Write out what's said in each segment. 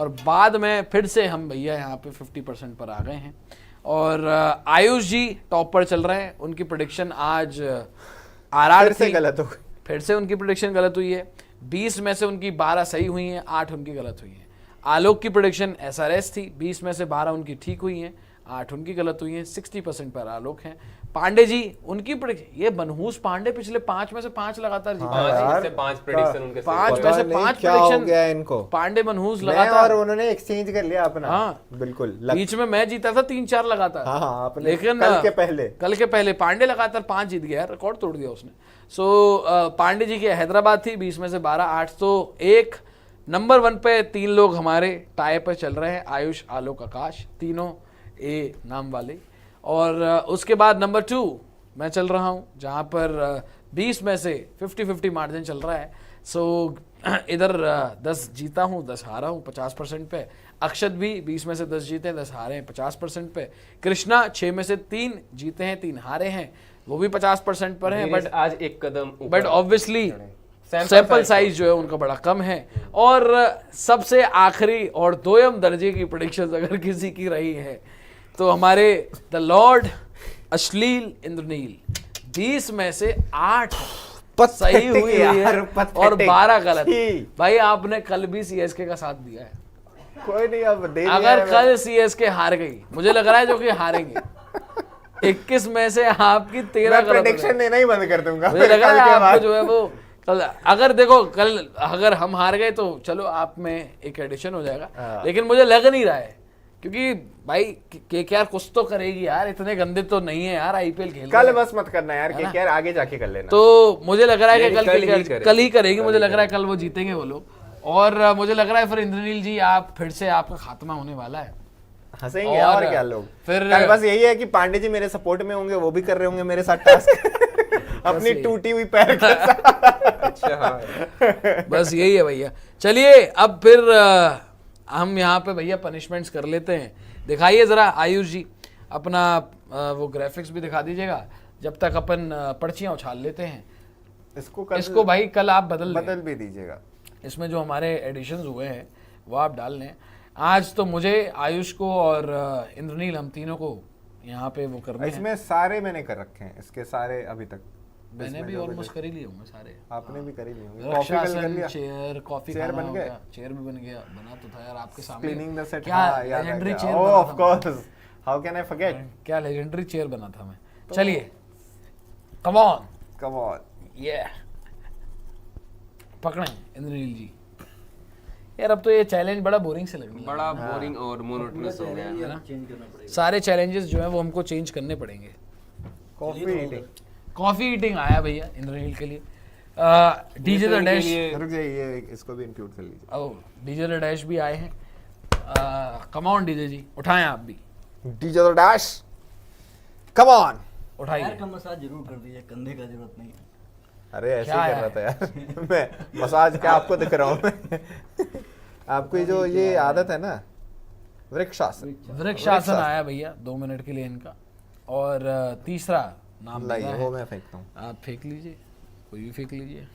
और बाद में फिर से हम भैया यहाँ पे 50% पर आ गए हैं। और आयुष जी टॉप पर चल रहे हैं, उनकी प्रेडिक्शन आज आरआर से गलत हो गई, फिर से उनकी प्रेडिक्शन गलत हुई है। 20 में से उनकी 12 सही हुई हैं, 8 उनकी गलत हुई हैं। आलोक की प्रेडिक्शन एसआरएस थी, 20 में से 12 उनकी ठीक हुई हैं, 8 उनकी गलत हुई हैं। 60% पर आलोक हैं। पांडे जी उनकी प्रेडिक्शन, ये मनहूस पांडे पिछले 5 में से 5 लगातार जीते, 5 प्रेडिक्शन उनके 5 में से 5 प्रेडिक्शन इनको पांडे मनहूस मैं लगातार। और उन्होंने एक्सचेंज कर लिया अपना। हाँ बिल्कुल बीच में मैं जीता था 3-4 लगातार। हाँ, आपने लेकिन कल के पहले पांडे लगातार 5 जीत गया, रिकॉर्ड तोड़ दिया उसने। पांडे जी की हैदराबाद थी, 20 में से 12, 8 तो 1। नंबर 1 पे 3 लोग हमारे टाई पे चल रहे हैं, आयुष, आलोक, आकाश, तीनों ए नाम वाले। और उसके बाद नंबर 2 मैं चल रहा हूं, जहां पर 20 में से 50-50 मार्जिन चल रहा है। इधर 10 जीता हूं, 10 हारा हूं, 50% पे। अक्षत भी 20 में से 10 जीते हैं, 10 हारे हैं, 50% पे। कृष्णा 6 में से 3 जीते हैं, 3 हारे हैं, वो भी 50% पर हैं। बट आज एक कदम, बट ऑब्वियसली सैंपल साइज जो है उनका बड़ा कम है। और सबसे आखिरी और दोयम दर्जे की प्रेडिक्शंस अगर किसी की रही है तो हमारे द लॉर्ड अश्लील इंद्रनील, 20 में से 8 सही हुई है और 12 गलत। भाई आपने कल भी सीएसके का साथ दिया है, कोई नहीं, अब अगर कल सीएसके हार गई, मुझे लग रहा है जो कि हारेंगे, 21 में से आपकी 13 गलत। प्रेडिक्शन देना ही बंद कर दूंगा, मुझे लग रहा है आपको जो है वो कल, अगर देखो कल अगर हम हार गए तो चलो आप में एक एडिशन हो जाएगा, लेकिन मुझे लग नहीं रहा है, क्योंकि भाई केकेआर कुछ तो करेगी यार, इतने गंदे तो नहीं है यार आईपीएल खेल कल बस मत करना यार, केकेआर आगे जाके कर लेना। तो मुझे लग रहा है कि कल ही करेगी, मुझे लग रहा है कल वो जीतेंगे वो लोग। और मुझे लग रहा है फिर इंद्रनील जी आप फिर से आपका खात्मा होने वाला है। हंसेंगे और क्या लोग। फिर कल बस यही है कि पांडे जी मेरे सपोर्ट में होंगे, वो भी कर रहे होंगे मेरे साथ टास्क अपनी टूटी हुई पैर के साथ। अच्छा बस यही है भैया। चलिए अब फिर हम यहाँ पे भैया पनिशमेंट्स कर लेते हैं। दिखाइए जरा आयुष जी अपना वो ग्राफिक्स भी दिखा दीजिएगा, जब तक अपन पर्चियाँ उछाल लेते हैं। इसको भाई कल आप बदल भी दीजिएगा। इसमें जो हमारे एडिशंस हुए हैं वो आप डाल लें। आज तो मुझे, आयुष को और इंद्रनील, हम तीनों को यहाँ पे वो करने हैं। इसमें सारे मैंने कर रखे हैं, इसके सारे अभी तक मैंने भी ऑलमोस्ट कर ही लिए होंगे सारे। आपने भी कर ही लिए होंगे। चेयर, कॉफी चेयर बन गया, चेयर भी बन गया, बना तो था यार आपके सामने। क्लीनिंग द सेट, क्या legendary chair, oh of course, how can I forget, क्या लेजेंडरी चेयर बना था मैं। चलिए कम ऑन ये पकड़ें इंद्रनील जी। यार अब तो ये चैलेंज बड़ा बोरिंग से लगने बड़ा बोरिंग और मोनोटोनस हो गया है ना। सारे चैलेंजेस जो है वो हमको चेंज करने पड़ेंगे। कॉफी ईटिंग आया भैया इंद्रनील के लिए। डीजे द डैश, रुक जाइए, इसको भी इंक्लूड कर लीजिए। ओह डीजे द डैश भी आए हैं। कम ऑन डीजे जी, उठाएं आप भी। DJ the dash, come on उठाइए। पैर का मसाज जरूर कर दीजिए, कंधे का जरूरत नहीं है। अरे ऐसे ही कर रहा था यार मैं मसाज क्या आपको दिख रहा हूँ मैं आपको ये जो ये आदत है ना, वृक्षासन आया भैया 2 मिनट के लिए इनका। और तीसरा नाम लाइए, वो मैं फेंकता हूँ, आप फेंक लीजिए, कोई भी फेंक लीजिए।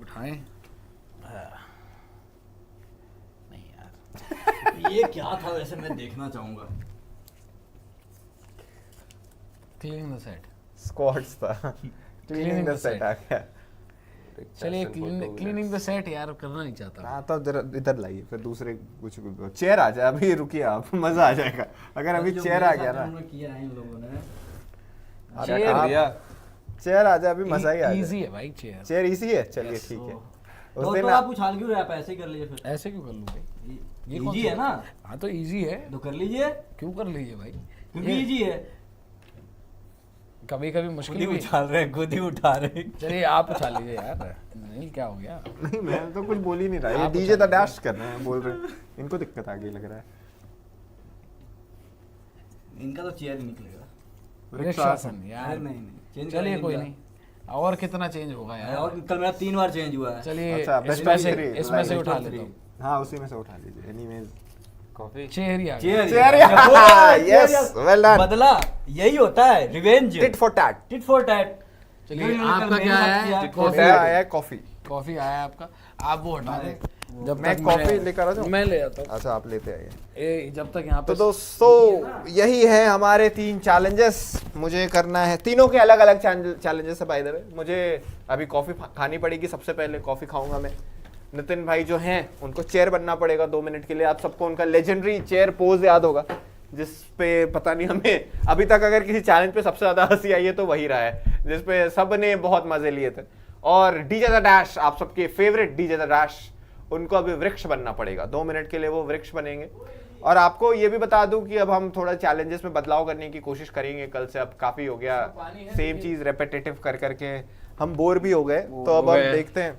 उठाएं। नहीं यार ये क्या था वैसे, मैं देखना चाहूंगा। क्लीनिंग द सेट, स्क्वाट्स था, क्लीनिंग द सेट आ गया। चलिए क्लीनिंग द सेट यार करना नहीं चाहता। हाँ तो इधर लाइए, फिर दूसरे कुछ चेयर आ जाए। अभी रुकिए आप, मजा आ जाएगा अगर अभी चेयर आ गया ना। किया है इन लोगों ने, चेयर आ जाए, अभी मजा ही आ जाए। इजी है भाई चेयर इजी है। चलिए ठीक है, उस दिन आप उछाल क्यों रहे, आप ऐसे ही कर लीजिए फिर। ऐसे क्यों कर लूं भाई, ये इजी है ना। हाँ तो इजी है तो कर लीजिए, क्यों कर लीजिए भाई, क्योंकि इजी है। कभी कभी मुश्किल भी उछाल रहे हैं, खुद ही उठा रहे हैं। चलिए आप उछाल लीजिए यार। नहीं क्या हो गया, नहीं मैं तो कुछ बोल ही नहीं रहा, ये डीजे द डैश कर रहे हैं, बोल रहे हैं, इनको दिक्कत आ गई लग रहा है। इनका तो चेयर ही निकलेगा। वृक्षासन यार, नहीं चलिए कोई नहीं, और कितना चेंज होगा यार। और कल मेरा 3 बार चेंज हुआ है। चलिए इसमें से उठा लेता हूँ। हाँ उसी में से उठा लीजिए। एनीवेज चेयर ही आ चेयर यस, वेल डन। बदला यही होता है, revenge, tit for tat. Tit for tat. चलिए आपका क्या है? कॉफी आया है, कॉफी आया आपका। आप वो हटा दें जब मैं तक कॉफी लेकर आ जाऊं? मैं ले आता हूँ अच्छा आप लेते आइए। जब तक यहाँ तो पे दोस्तों यही है हमारे 3 चैलेंजेस। मुझे करना है, तीनों के अलग अलग चैलेंजेस है बाय द वे। मुझे अभी कॉफी खानी पड़ेगी, सबसे पहले कॉफी खाऊंगा मैं। नितिन भाई जो हैं उनको चेयर बनना पड़ेगा 2 मिनट के लिए। आप सबको उनका लेजेंडरी चेयर पोज याद होगा, जिस पे पता नहीं हमें अभी तक अगर किसी चैलेंज पे सबसे ज्यादा हंसी आई है तो वही रहा है, जिस पे सब ने बहुत मजे लिए थे। और डीजे द डैश, आप सबके फेवरेट डीजे द डैश, उनको अभी वृक्ष बनना पड़ेगा। 2 मिनट के लिए वो वृक्ष बनेंगे। और आपको ये भी बता दूं कि अब हम थोड़ा चैलेंजेस में बदलाव करने की कोशिश करेंगे कल से। अब काफी हो गया सेम चीज रेपिटेटिव कर करके, हम बोर भी हो गए। तो अब हम देखते हैं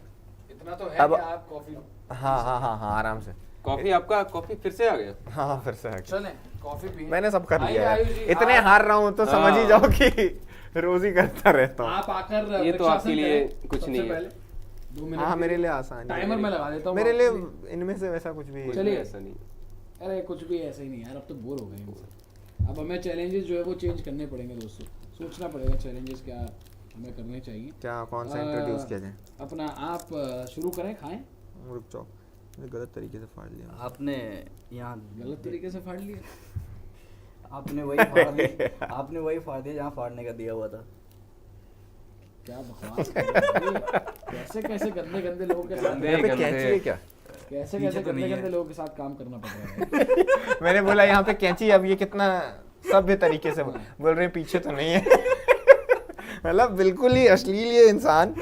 इतना तो है अब- कि आप कॉफी हाँ आराम से। कॉफी आपका कॉफी फिर से आ गया। हाँ फिर से है। चलें कॉफी पिए। मैंने सब कर आइए, लिया है। आयुष जी, इतने आप- हार रहा हूँ तो समझ ही जाओ कि रोज ही करता रहता हूँ। आप आकर ये तो वृक्षासन आपके लिए करें कुछ सबसे नहीं है। पहले। 2 मिनट हाँ के मेरे लिए। लिए आसान है। टाइमर मैं लगा देता हूँ मेरे लिए आपके लिए। इनमें से वैसा कुछ भी चलिए। ऐसा नहीं। अरे कुछ भी ऐसा ही नहीं यार, अब तो बोर हो गए इनसे। अब हमें चैलेंजेस जो है वो चेंज करने पड़ेंगे दोस्तों। सोचना पड़ेगा चैलेंजेस क्या हमें करने चाहिए। क्या कौन सा इंट्रोड्यूस किया जाए? अपना आप शुरू करें, खाएं। रुक जाओ, मैंने गलत तरीके से फाड़ लिया। आपने यहाँ गलत तरीके से फाड़ लिया। आपने वही फाड़ दिया, आपने वही फाड़ दिया जहाँ फाड़ने का दिया हुआ था। क्या बकवास कर रहे हो भाई? कैसे कैसे गंदे गंदे लोगों के साथ गंदे यहाँ पे गंदे। कैंची है क्या? कैसे पीछे कैसे तो गंदे नहीं है। गंदे लोगों के साथ काम करना पड़ रहा है। मैंने बोला यहाँ पे कैंची, अब ये कितना सभ्य तरीके से बोल रहे हैं, पीछे तो नहीं है। मतलब बिल्कुल ही अश्लील ये इंसान।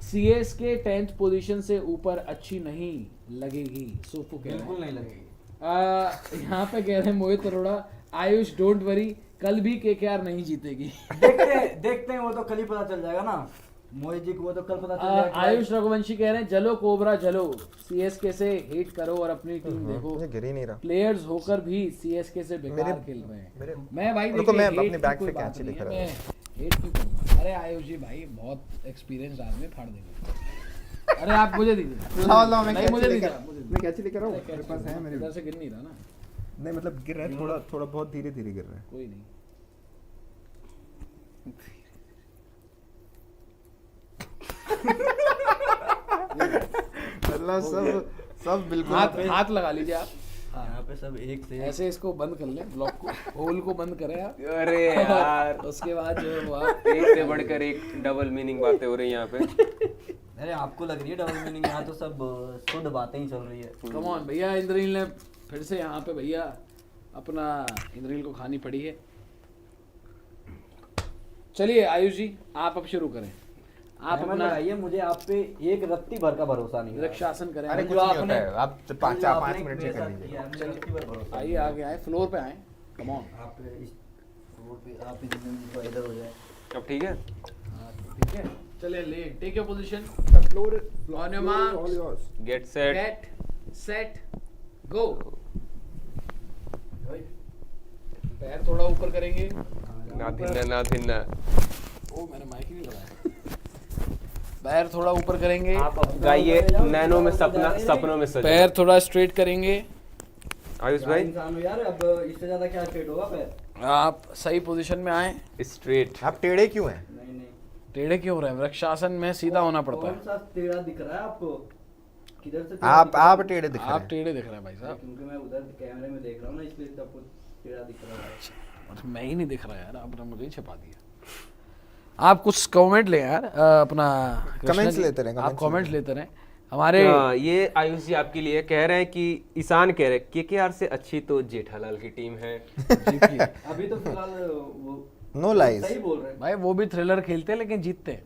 सीएसके 10th पोजीशन से ऊपर अच्छी नहीं लगेगी, सोफो कह रहे हैं। बिल्कुल नहीं लगेगी। यहाँ पे कह रहे हैं मोहित अरोड़ा, आयुष डोंट वरी, कल भी केकेआर नहीं जीतेगी। देखते हैं वो तो कल ही पता चल जाएगा ना। मोहित जी को वो तो कल पता चल जाएगा कि आयुष रघुवंशी कह रहे हैं जलो कोबरा जलो, सीएसके से हेट करो और अपनी टीम देखो। ये गिर ही नहीं रहा। प्लेयर्स होकर भी सीएसके से बेकार मेरे- खेल रहे हैं। मेरे- मैं भाई रुको, देखिए, मैं hate अपने की बैग कोई से बात कैंची नहीं लेकर है, आता मैं hate क्यों करूंगा? अरे आयुष जी भाई बहुत एक्सपीरियंस आदमी, फाड़ देंगे। अरे आप मुझे दीजिए। लाओ, मैं नहीं, कैंची मुझे लेकर- दीजिए, मुझे मैं कैंची लेकर आऊं? दीजिए। मेरे पास है मेरे। इधर से गिर नहीं रहा ना, नहीं मतलब गिर रहा है, थोड़ा थोड़ा बहुत धीरे धीरे गिर रहा है। कोई नहीं। मतलब सब सब बिल्कुल हाथ लगा लीजिए आप। यहाँ पे सब एक से एक। ऐसे इसको बंद कर लें, ब्लॉक को, होल को बंद करें आप। अरे यार, उसके बाद जो है वो आप एक से बढ़कर एक डबल मीनिंग बातें हो रही हैं यहाँ पे। अरे आपको लग रही है डबल मीनिंग, यहाँ तो सब शुद्ध बातें ही चल रही है। कम ऑन भैया, इंद्रनील ने फिर से यहाँ पे भैया अपना इंद्रनील को खानी पड़ी है। चलिए आयुष जी आप अब शुरू करें। आप अहमद अपना लगाइए, मुझे आप पे एक रत्ती भर का भरोसा नहीं है। रक्षासन करें। अरे जो कुछ नहीं होता आपने- है, आप जो 5 आपने मिनट से मेरे कर साथ लीजिए। किया है, मुझे रत्ती भर भरोसा आइए नहीं है। आगे आए, फ्लोर पे आए। Come on. आप इस रोड पे आप ही जिंदगी को इधर हो जाए। अब ठीक है। ठीक है, चलिए ले take your position on your mark, get set. Get set go. पैर थोड़ा ऊपर करेंगे। ना थिन्ना ना थिन्ना। ओ मैंने माइक ही नहीं लगाया। पैर थोड़ा ऊपर करेंगे, आप अपना गाइए ऊपर जाओ, नैनो में ऊपर सपना, जाएंगे। सपनों में सच। पैर थोड़ा स्ट्रेट करेंगे। आयुष क्या भाई इंसान हो यार, अब इससे ज्यादा क्या स्ट्रेट होगा पैर? आप सही पोजीशन में आए। स्ट्रेट। आप टेढ़े क्यों हैं? नहीं नहीं, टेढ़े क्यों हो रहे हैं? वृक्षासन में सीधा होना पड़ता कौन है। सा टेढ़ा दिख रहा है आपको? किधर से टेढ़ा आप दिख रहा है? आप टेढ़े दिख रहे आप हैं। टेढ़े दिख रहे हैं भाई साहब। क्योंकि मैं उधर कैमरे में देख रहा हूँ ना, इसलिए आपको टेढ़ा दिख रहा है। और मैं ही नहीं दिख रहा यार, आपने मुझे ही छिपा दिया। आप कुछ कमेंट लें यार, अपना कृष्णा Comments जी, लेते रहें, आप comments कमेंट्स लेते रहें हमारे। ये आयुष जी आपके लिए कह रहे हैं कि ईशान कह रहे हैं केकेआर से अच्छी तो जेठालाल की टीम है। जीती है। अभी तो फिलहाल वो नो लाइज। सही बोल रहे हैं। भाई वो भी थ्रिलर खेलते हैं लेकिन जीतते हैं।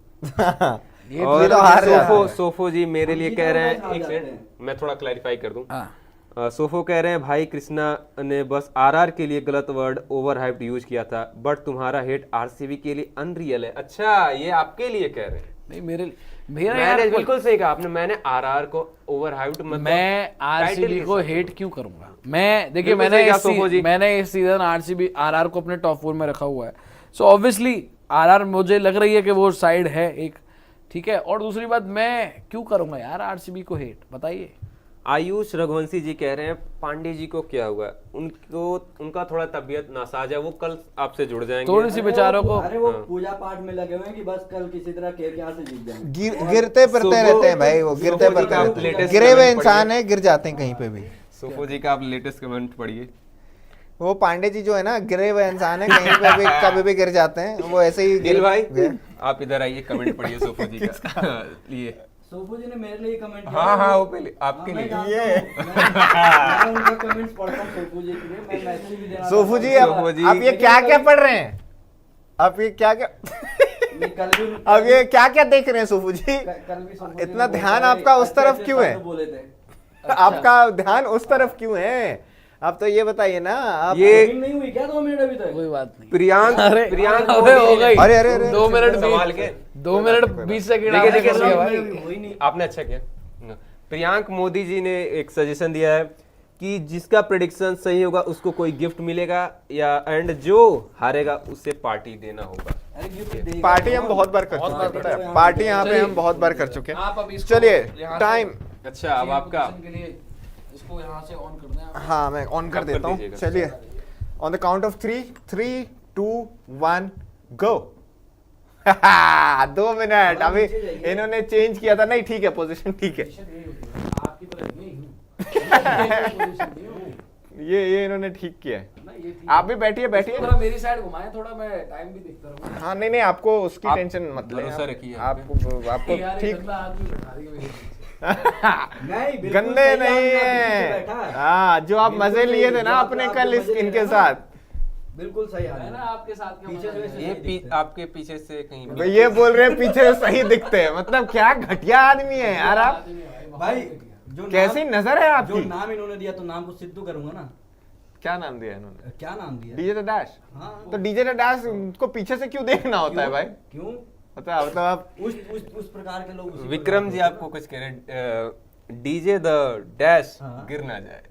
ये और ये तो हार रहा सोफो है। सोफो जी मेरे लिए जीतना कह रहे मैच हार हैं, एक जाते सेकंड हैं। मैं थोड़ा क्लैरिफाई कर दूं। हाँ, सोफो कह रहे हैं भाई कृष्णा ने बस आरआर के लिए गलत वर्ड ओवर हाइप्ड यूज किया था, बट तुम्हारा हेट आरसीबी के लिए अनरियल है। अच्छा, ये आपके लिए कह रहे हैं। नहीं मेरे मेरा मैंने यार बिल्कुल सही कहा आपने, मैंने आरआर को ओवर हाइप्ड मतलब मैं आरसीबी title को के हिसाब हेट क्यों करूंगा? मैं देखिए बिल्कुल सही कहा सोफो जी। मैंने इस सीजन आरसीबी आरआर को अपने टॉप 4 में रखा हुआ है। सो ऑब्वियसली आरआर मुझे लग रही है कि वो साइड है एक, ठीक है। और दूसरी बात, मैं क्यों करूंगा यार आरसीबी को हेट, बताइए। आयुष रघुवंशी जी कह रहे हैं पांडे जी को क्या हुआ, उनका थोड़ा तबीयत नासाज है, वो कल आपसे जुड़ जाएंगे। थोड़ी सी बेचारों को अरे वो पूजा पाठ में लगे हुए हैं कि बस कल किसी तरह KKR से जीत जाएंगे। गिरते फिरते रहते हैं भाई, वो गिरते फिरते रहते हैं, गिरे हुए इंसान है, गिर जाते हैं कहीं पे भी। सोफो जी का आप लेटेस्ट कमेंट पढ़िए। वो पांडे जी जो है ना, गिरे हुए इंसान है, कहीं पे भी कभी भी गिर जाते हैं, वो ऐसे ही दिल भाई आप इधर आइए, कमेंट पढ़िए सोफो जी का लिए। सोफू जी ने मेरे लिए कमेंट हाँ वो पहले आपके लिए। मैं उनका कमेंट्स पढ़ता हूं सोफू जी के लिए, मैं मैसेज भी देना। सोफू जी सोफू जी। आप ये क्या क्या पढ़ रहे हैं, आप ये क्या क्या मैं कल भी अब ये क्या क्या देख रहे हैं सोफू जी? कल भी सोफू जी इतना ने ध्यान बोला आपका उस अच्छे तरफ अच्छे क्यों है? शब्द बोले थे। आपका ध्यान उस तरफ क्यों है? आप तो ये बताइए ना आप। ये Meeting नहीं हुई क्या 2 मिनट अभी तक? कोई बात नहीं। प्रियांक अबे हो गई। अरे अरे अरे 2 मिनट सवाल के 2 मिनट 20 सेकंड देखिए, आपने देखिए, कर लिया भाई। हुई नहीं। आपने अच्छा किया। प्रियांक मोदी जी ने एक सजेशन दिया है कि जिसका प्रेडिक्शन सही होगा उसको कोई गिफ्ट मिलेगा, या एंड जो हारेगा उससे पार्टी देना होगा। अरे गिफ्ट देगा। पार्टी हम बहुत बार कर चुके हैं, पता है? पार्टी यहाँ पे हम बहुत बार कर चुके आप अब हैं। इसको चलिए यहाँ से- टाइम, अच्छा अब आपका position के लिए इसको यहाँ से ऑन कर दें। हाँ मैं ऑन कर आप कर देता हूँ। दीजिएगा। चलिए on the count of 3, 3, 2, 1 go. 2 minute अभी इन्होंने चेंज किया था। नहीं ठीक है, पोजीशन ठीक है। आपकी तरह नहीं ये इन्होंने ठीक किया है। आप भी बैठिए बैठिए। थोड़ा मेरी साइड घुमाएं, थोड़ा मैं टाइम भी देखता रहूं। हाँ नहीं नहीं, आपको उसकी आप टेंशन मत लें। भरोसा रखिए आपको यार ये ठीक गंदा आदमी बैठा दिया मेरे पीछे। नहीं बिल्कुल गंदे सही नहीं आदमी आपके पीछे बैठा है। है। हाँ जो आप बिल्कुल मजे सही, लिए थे ना जो अपने आपने कल मजे लिए इनके थे ना। साथ, बिल्कुल सही है आदमी ना आपके साथ क्या पीछे मजा से है? ये आपके पीछे से कहीं भाई ये बोल रहे हैं पीछे से सही दिखते हैं, मतलब क्या घटिया आदमी है यार आप। भाई जो कैसी नाम- नजर है जो आपकी। नाम इन्होंने दिया तो नाम को सिद्धू करूंगा ना। क्या नाम दिया इन्होंने? क्या नाम दिया? DJ the dash. हाँ तो डीजे द डैश को पीछे से क्यों देखना होता है भाई? क्यों? मतलब आप उस प्रकार के लोग उसी विक्रम प्रकार जी के आपको कुछ कह रहे डीजे द डैश हाँ। गिर ना जाए।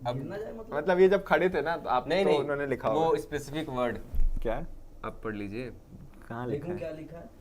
अब गिरना जाए मतलब मतलब ये जब खड़े थे ना तो आप नहीं तो नहीं उन्होंने लिखा वो होगा। स्पेसिफिक वर्ड क्या आप पढ़ लीजिए। कहाँ लिखा देखूं है? क्या लिखा है?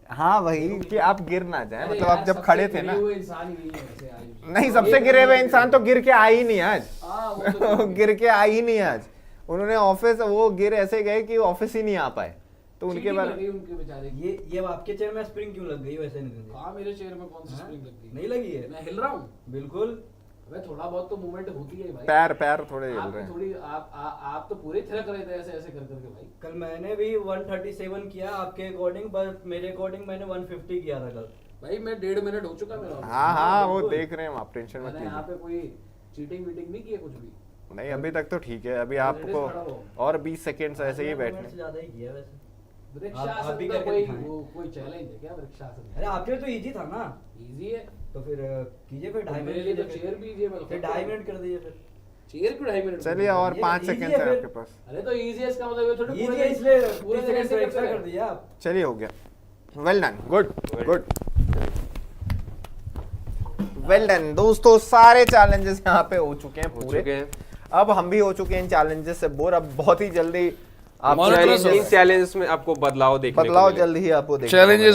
हाँ वही कि आप गिर ना जाए, अरे मतलब यार, आप जब सबसे खड़े थे गिरे ना। हुए इंसान ही नहीं है वैसे आयुष। नहीं सबसे एक गिरे हुए नंबर इंसान तो गिर के आए ही नहीं आज। हाँ, वो तो गिर के आए ही नहीं आज। उन्होंने ऑफिस वो गिर ऐसे गए कि ऑफिस ही नहीं आ पाए, तो उनके चींटी बारे लग गई उनके बेचारे की। ये आपके चेयर में स्प्रिंग क्यों लग गई वैसे नहीं? हाँ मेरे चेयर में कौन सी स्प्रिंग लग गई? नहीं लगी है? मैं हिल रहा हूँ। बिल्कुल। मैं थोड़ा बहुत तो मूवमेंट होती है भाई। पैर थोड़े हिल आप रहे हैं। थोड़ी आप तो पूरे थिरक रहे थे ऐसे ऐसे कर करके भाई। कल मैंने भी 137 किया आपके अकॉर्डिंग, पर मेरे अकॉर्डिंग मैंने 150 किया था कल। भाई मैं 1.5 मिनट हो चुका मेरा। हाँ वो बिल्कुल। देख रहे हैं हम, आप टेंशन मत मैंने यहाँ लीजिए। पे कोई चीटिंग वीटिंग नहीं किया कुछ भी। नहीं अभी तक तो ठीक है, अभी आपको खड़ा हो। और 20 सेकेंड ऐसे ही मैंने बैठने। से ज्यादा ही किया वैसे। आप भी वृक्षासन का करके कोई दिखाएं। कोई चैलेंज है क्या वृक्षासन? अरे आपके लिए तो इजी था ना। इजी है। तो फिर कीजिए फिर तो 2.5 मेरे मिनट लिए तो कीजिए चेयर फिर। भी इजी है। मैं तो फिर खुद 2.5 करूँ। मिनट कर दीजिए फिर। चेयर क्यों 2.5 मिनट? चलिए और ये 5 easy सेकेंड है है फिर। आपके पास। अरे तो इजी है इसका मतलब ये थोड़ी इजी पूरे है दिन- इसलिए पूरे 30 दिन सेकंड ऐसे एक्स्ट्रा करते कर रहे। दिया आप। चलिए हो गया, well done, good good well done. दोस्तों सारे चैलेंजेस यहाँ पे हो चुके हैं हो पूरे। चुके हैं। अब हम भी हो चुके हैं इन चैलेंजेस से बोर। अब बहुत ही जल्दी आप Monitor इन चैलेंजेस में आपको बदलाव देखने को बदलाव मिलेगा। जल्दी ही आपको देखने को चैलेंजेस